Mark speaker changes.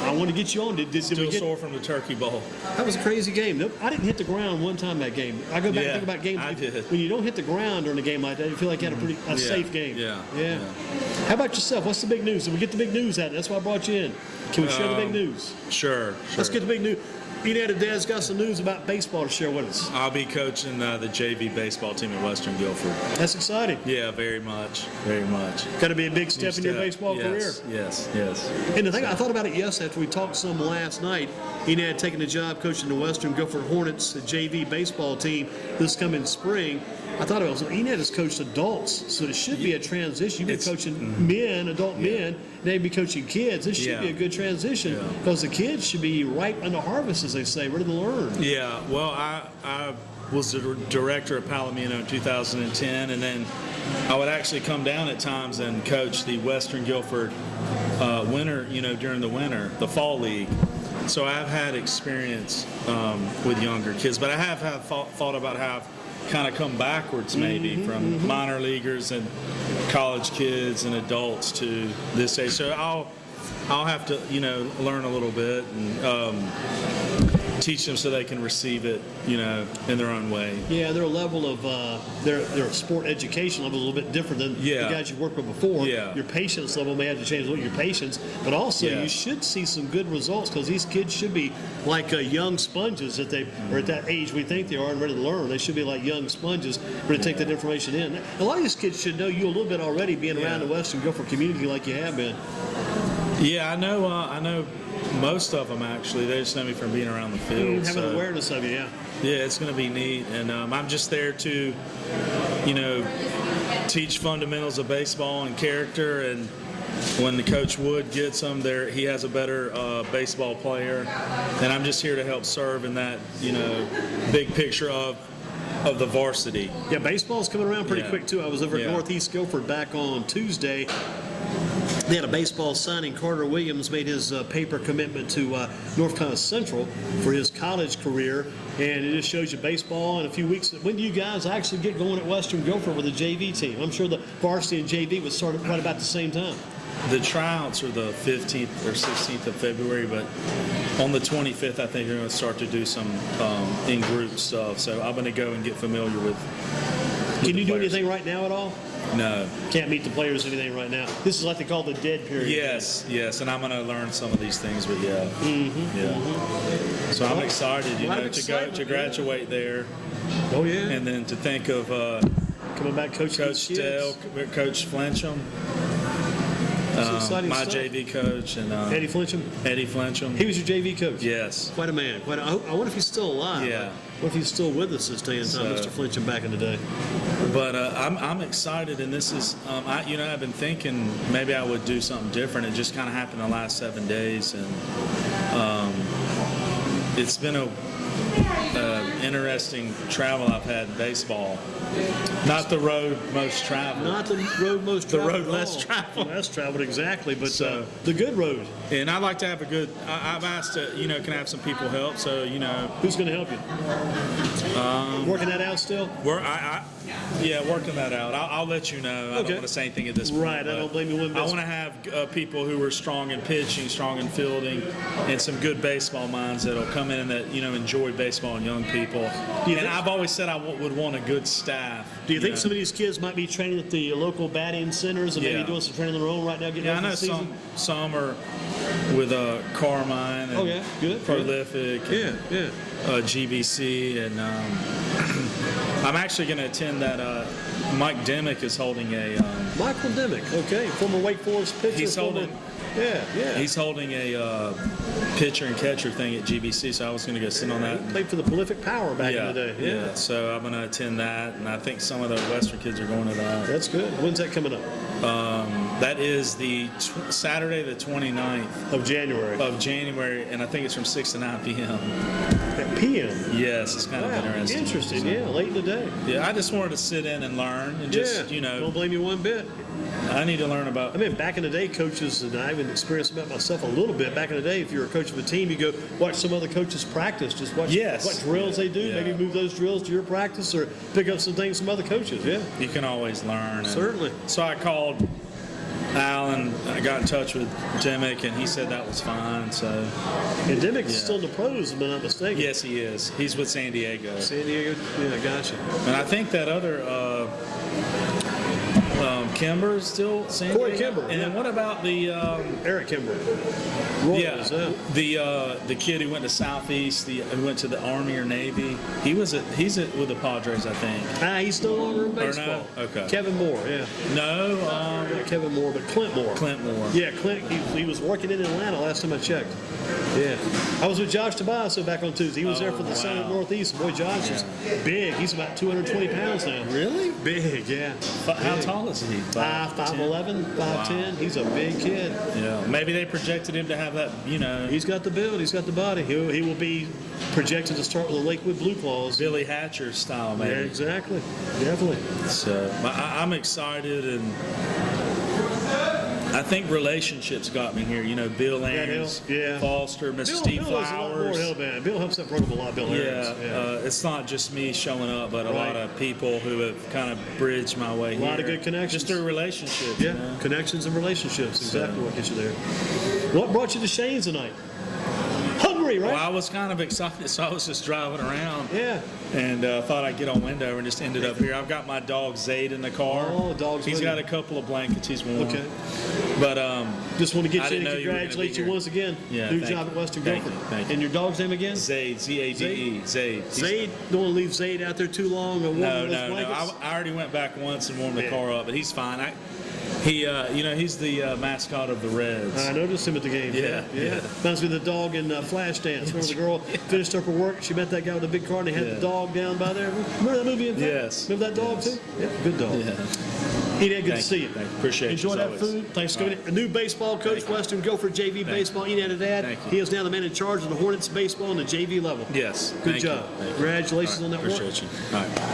Speaker 1: I want to get you on. Did we
Speaker 2: Still
Speaker 1: get
Speaker 2: sore from the Turkey Bowl.
Speaker 1: That was a crazy game. I didn't hit the ground one time that game. I go back and think about games.
Speaker 2: I did.
Speaker 1: When you don't hit the ground during a game like that, you feel like you had a safe game.
Speaker 2: Yeah.
Speaker 1: How about yourself? What's the big news? Did we get the big news out? That's why I brought you in. Can we share the big news?
Speaker 2: Sure.
Speaker 1: Let's get the big news. Enad and Dad's got some news about baseball to share with us.
Speaker 2: I'll be coaching the JV baseball team at Western Guilford.
Speaker 1: That's exciting.
Speaker 2: Yeah, very much. Very much.
Speaker 1: Got to be a big step in your baseball career.
Speaker 2: Yes.
Speaker 1: And the thing, I thought about it yesterday after we talked some last night. Enad taking the job coaching the Western Guilford Hornets, the JV baseball team, this coming spring. I thought about it. Enad has coached adults, so it should be a transition. You've been coaching men, adult men, now you'd be coaching kids. This should be a good transition because the kids should be ripe under harvest, as they say, ready to learn.
Speaker 2: Yeah, well, I was the director of Palomino in 2010, and then I would actually come down at times and coach the Western Guilford winter, during the winter, the fall league. So I've had experience with younger kids, but I have thought about how I've kind of come backwards maybe from minor leaguers and college kids and adults to this age. So I'll have to learn a little bit and teach them so they can receive it in their own way.
Speaker 1: Yeah, their level of their sport education level is a little bit different than the guys you've worked with before.
Speaker 2: Yeah.
Speaker 1: Your patience level may have to change a little, your patience, but also you should see some good results because these kids should be like young sponges that they are at that age we think they are and ready to learn. They should be like young sponges ready to take that information in. A lot of these kids should know you a little bit already being around the Western Guilford community like you have been.
Speaker 2: Yeah, I know most of them actually. They just know me from being around the field.
Speaker 1: Have an awareness of you,
Speaker 2: Yeah, it's going to be neat, and I'm just there to, teach fundamentals of baseball and character. And when the Coach Wood gets them there, he has a better baseball player, and I'm just here to help serve in that, big picture of the varsity.
Speaker 1: Yeah, baseball's coming around pretty quick too. I was over at Northeast Guilford back on Tuesday. They had a baseball signing. Carter Williams made his paper commitment to North Carolina Central for his college career, and it just shows you baseball in a few weeks. When do you guys actually get going at Western Guilford with a JV team? I'm sure the varsity and JV would start right about the same time.
Speaker 2: The tryouts are the 15th or 16th of February, but on the 25th, I think they're going to start to do some in-group stuff. So I'm going to go and get familiar with
Speaker 1: Can you do
Speaker 2: players.
Speaker 1: anything right now at all?
Speaker 2: No.
Speaker 1: Can't meet the players or anything right now. This is like they call the dead period.
Speaker 2: Yes, and I'm going to learn some of these things, but So I'm excited, to graduate there.
Speaker 1: Oh yeah.
Speaker 2: And then to think of
Speaker 1: coming back, Coach
Speaker 2: Dale, Coach Flincham. My
Speaker 1: stuff.
Speaker 2: JV coach and
Speaker 1: Eddie Flincham. He was your JV coach.
Speaker 2: Yes.
Speaker 1: Quite a man. I wonder if he's still alive.
Speaker 2: Yeah.
Speaker 1: What if he's still with us this day and time, Mr. Flincham back in the day?
Speaker 2: But I'm excited, and this is I've been thinking maybe I would do something different. It just kind of happened the last 7 days, and it's been a interesting travel I've had in baseball. Not the road most traveled.
Speaker 1: Not the road most traveled.
Speaker 2: The road less traveled.
Speaker 1: Less traveled, exactly. But the good road.
Speaker 2: And I'd like to have a good. I've asked to, can I have some people help? So
Speaker 1: who's going to help you? Working that out still?
Speaker 2: Working that out. I'll let you know. I don't want to say anything at this point.
Speaker 1: Right. I don't blame you one bit.
Speaker 2: I want to have people who are strong in pitching, strong in fielding, and some good baseball minds that'll come in and that enjoy baseball and young people. And I've always said I would want a good staff.
Speaker 1: Do you think some of these kids might be training at the local batting centers and maybe doing some training on their own right now?
Speaker 2: I know some are with Carmine and
Speaker 1: good.
Speaker 2: Prolific.
Speaker 1: And,
Speaker 2: GBC, and I'm actually going to attend that. Mike Demick is holding a.
Speaker 1: Michael Demick, former Wake Forest pitcher.
Speaker 2: He's holding. He's holding a pitcher and catcher thing at GBC, so I was going to go sit on that.
Speaker 1: He played for the Prolific Power back in the day.
Speaker 2: Yeah, so I'm going to attend that, and I think some of the Western kids are going to that.
Speaker 1: That's good. When's that coming up?
Speaker 2: That is the Saturday, the 29th
Speaker 1: of January,
Speaker 2: and I think it's from 6 to 9 p.m.
Speaker 1: p.m.
Speaker 2: Yes, it's kind of interesting.
Speaker 1: Interesting, late in the day.
Speaker 2: Yeah, I just wanted to sit in and learn and just,
Speaker 1: Don't blame you one bit.
Speaker 2: I need to learn about.
Speaker 1: Back in the day, coaches, and I even experienced about myself a little bit. Back in the day, if you were a coach of a team, you go watch some other coaches practice. Just watch what drills they do. Maybe move those drills to your practice or pick up some things from other coaches. Yeah,
Speaker 2: you can always learn.
Speaker 1: Certainly.
Speaker 2: So I called Alan, I got in touch with Dimmick, and he said that was fine. So,
Speaker 1: And Dimmick's still in the pros, if I'm not mistaken.
Speaker 2: yes, he is. He's with San Diego.
Speaker 1: San Diego, yeah, gotcha.
Speaker 2: And I think that other Kimber is still San
Speaker 1: Corey
Speaker 2: Diego.
Speaker 1: Kimber,
Speaker 2: And then
Speaker 1: yeah.
Speaker 2: what about the
Speaker 1: Eric Kimber. Royals,
Speaker 2: the kid who went to Southeast, who went to the Army or Navy? He's with the Padres, I think.
Speaker 1: He's no longer in baseball.
Speaker 2: no? Okay.
Speaker 1: Kevin Moore, yeah.
Speaker 2: No,
Speaker 1: Not Kevin Moore, but Clint Moore.
Speaker 2: Clint Moore.
Speaker 1: Yeah, Clint, he was working in Atlanta last time I checked. Yeah. I was with Josh Tobias back on Tuesday. He was there for the Sun at Northeast. Boy, Josh is big. He's about 220 pounds now.
Speaker 2: Really?
Speaker 1: Big, yeah.
Speaker 2: How tall is he?
Speaker 1: 5'11", 5'10". He's a big kid.
Speaker 2: Yeah. Maybe they projected him to have that,
Speaker 1: He's got the build. He's got the body. He will be projected to start with the Lakewood Blue Claws.
Speaker 2: Billy Hatcher style, maybe.
Speaker 1: Yeah, exactly. Definitely.
Speaker 2: So I'm excited, and I think relationships got me here. Bill Aarons,
Speaker 1: yeah.
Speaker 2: Foster, Mr. Steve
Speaker 1: Bill has a lot more
Speaker 2: Flowers.
Speaker 1: help, man. Bill helps that program a lot, Bill Aarons.
Speaker 2: It's not just me showing up, but a
Speaker 1: Right.
Speaker 2: lot of people who have kind of bridged my way here.
Speaker 1: A lot of good connections.
Speaker 2: Just through relationships.
Speaker 1: Yeah, connections and relationships. Exactly what gets you there. What brought you to Shane's tonight? Hungry, right?
Speaker 2: Well, I was kind of excited, so I was just driving around.
Speaker 1: Yeah.
Speaker 2: And thought I'd get on Wendover and just ended up here. I've got my dog Zayd in the car.
Speaker 1: Oh, dog's
Speaker 2: He's
Speaker 1: with
Speaker 2: got
Speaker 1: you.
Speaker 2: a couple of blankets. He's warm.
Speaker 1: Okay.
Speaker 2: But
Speaker 1: Just want to get
Speaker 2: I
Speaker 1: you in
Speaker 2: didn't
Speaker 1: and
Speaker 2: know you were gonna
Speaker 1: congratulate
Speaker 2: be
Speaker 1: you
Speaker 2: here.
Speaker 1: once again.
Speaker 2: Yeah,
Speaker 1: New
Speaker 2: thank
Speaker 1: job
Speaker 2: you.
Speaker 1: at Western
Speaker 2: Thank
Speaker 1: Guilford.
Speaker 2: you, thank you.
Speaker 1: And your dog's name again?
Speaker 2: Zayd, Zade, Zayd.
Speaker 1: Zayd. Don't want to leave Zayd out there too long. Or warm
Speaker 2: No.
Speaker 1: those blankets?
Speaker 2: I already went back once and warmed the
Speaker 1: Yeah.
Speaker 2: car up, but he's fine. He's the mascot of the Reds.
Speaker 1: I noticed him at the game.
Speaker 2: Yeah.
Speaker 1: Reminds me of the dog in Flashdance. Remember the girl finished up her work, she met that guy with the big car, and they had the dog down by there. Remember that movie?
Speaker 2: Yes.
Speaker 1: Remember that dog
Speaker 2: Yes.
Speaker 1: too? Yeah, good dog.
Speaker 2: Yeah.
Speaker 1: Enad, good to
Speaker 2: Thank
Speaker 1: see
Speaker 2: you.
Speaker 1: you.
Speaker 2: Thank you. Appreciate
Speaker 1: Enjoy
Speaker 2: you as
Speaker 1: that
Speaker 2: always.
Speaker 1: food. Thanks for coming in. A new baseball coach,
Speaker 2: Thank you.
Speaker 1: Western Guilford JV baseball. Enad Haddad.
Speaker 2: Thank you.
Speaker 1: He is now the man in charge of the Hornets baseball on the JV level.
Speaker 2: Yes.
Speaker 1: Good
Speaker 2: Thank
Speaker 1: job.
Speaker 2: you. Thank you.
Speaker 1: Congratulations
Speaker 2: All
Speaker 1: on
Speaker 2: right.
Speaker 1: that work.
Speaker 2: Appreciate you. All right.